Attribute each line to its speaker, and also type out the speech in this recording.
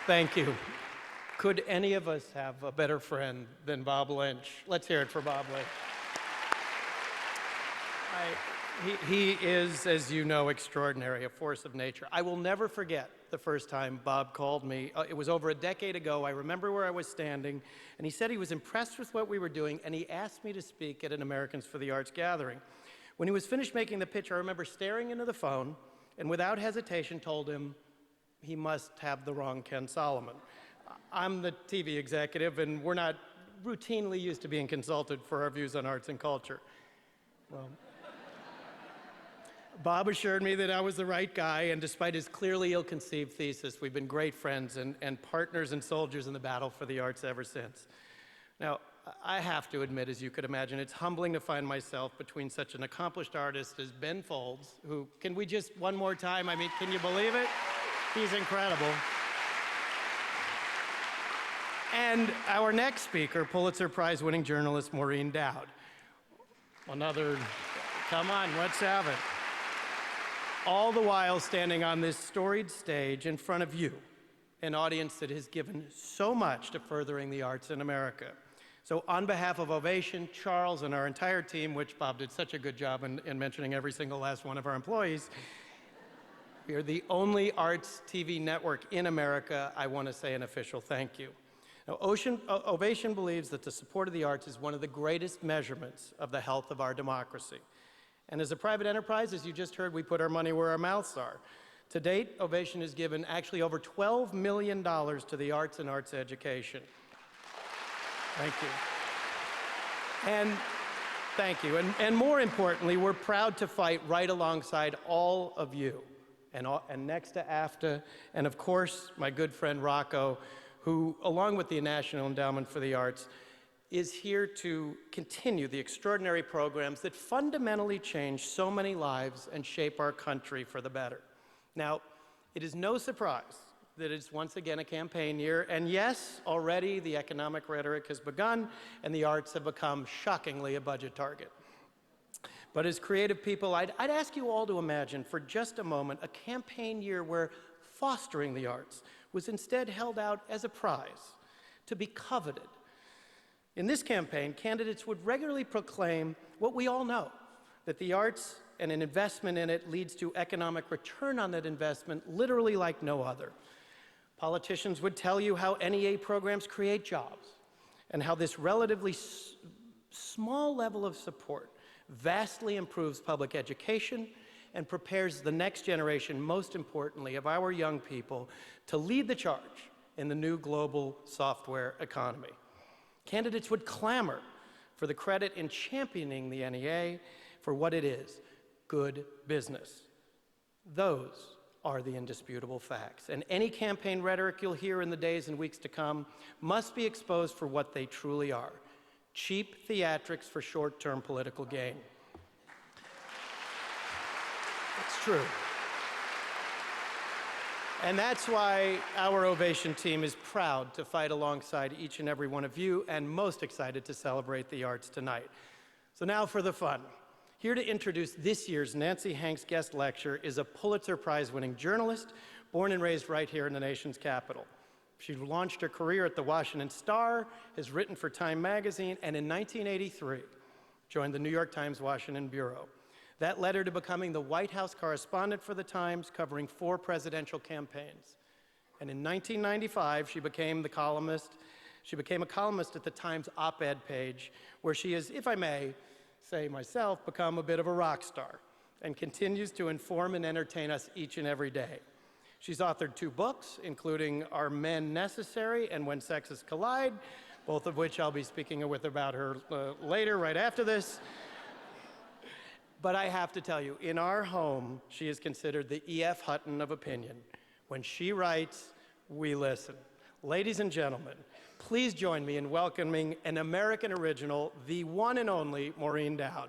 Speaker 1: Thank you. Could any of us have a better friend than Bob Lynch? Let's hear it for Bob Lynch. He is, as you know, extraordinary, a force of nature. I will never forget the first time Bob called me. It was over a decade ago. I remember where I was standing, and he said he was impressed with what we were doing, and he asked me to speak at an Americans for the Arts gathering. When he was finished making the pitch, I remember staring into the phone, and without hesitation told him he must have the wrong Ken Solomon. I'm the TV executive, and we're not routinely used to being consulted for our views on arts and culture. Well, Bob assured me that I was the right guy, and despite his clearly ill-conceived thesis, we've been great friends and partners and soldiers in the battle for the arts ever since. Now, I have to admit, as you could imagine, it's humbling to find myself between such an accomplished artist as Ben Folds, who, can we just one more time, I mean, can you believe it? He's incredible. And our next speaker, Pulitzer Prize-winning journalist Maureen Dowd. Another, come on, let's have it. All the while standing on this storied stage in front of you, an audience that has given so much to furthering the arts in America. So on behalf of Ovation, Charles, and our entire team, which Bob did such a good job in mentioning every single last one of our employees, we are the only arts TV network in America. I want to say an official thank you. Now, Ovation believes that the support of the arts is one of the greatest measurements of the health of our democracy. And as a private enterprise, as you just heard, we put our money where our mouths are. To date, Ovation has given actually over $12 million to the arts and arts education. Thank you. And thank you. And more importantly, we're proud to fight right alongside all of you, and next to AFTA, and of course, my good friend Rocco, who, along with the National Endowment for the Arts, is here to continue the extraordinary programs that fundamentally change so many lives and shape our country for the better. Now, it is no surprise that it's once again a campaign year, and yes, already the economic rhetoric has begun, and the arts have become shockingly a budget target. But as creative people, I'd ask you all to imagine for just a moment a campaign year where fostering the arts was instead held out as a prize to be coveted. In this campaign, candidates would regularly proclaim what we all know, that the arts and an investment in it leads to economic return on that investment literally like no other. Politicians would tell you how NEA programs create jobs and how this relatively small level of support vastly improves public education and prepares the next generation, most importantly, of our young people to lead the charge in the new global software economy. Candidates would clamor for the credit in championing the NEA for what it is, good business. Those are the indisputable facts. And any campaign rhetoric you'll hear in the days and weeks to come must be exposed for what they truly are, cheap theatrics for short-term political gain. It's true. And that's why our Ovation team is proud to fight alongside each and every one of you and most excited to celebrate the arts tonight. So now for the fun. Here to introduce this year's Nancy Hanks guest lecture is a Pulitzer Prize-winning journalist born and raised right here in the nation's capital. She launched her career at the Washington Star, has written for Time magazine, and in 1983 joined the New York Times Washington Bureau. That led her to becoming the White House correspondent for the Times, covering 4 presidential campaigns. And in 1995, she became a columnist at the Times op-ed page, where she has, if I may say myself, become a bit of a rock star and continues to inform and entertain us each and every day. She's authored 2 books, including Are Men Necessary and When Sexes Collide, both of which I'll be speaking about her later, right after this. But I have to tell you, in our home, she is considered the E.F. Hutton of opinion. When she writes, we listen. Ladies and gentlemen, please join me in welcoming an American original, the one and only Maureen Dowd.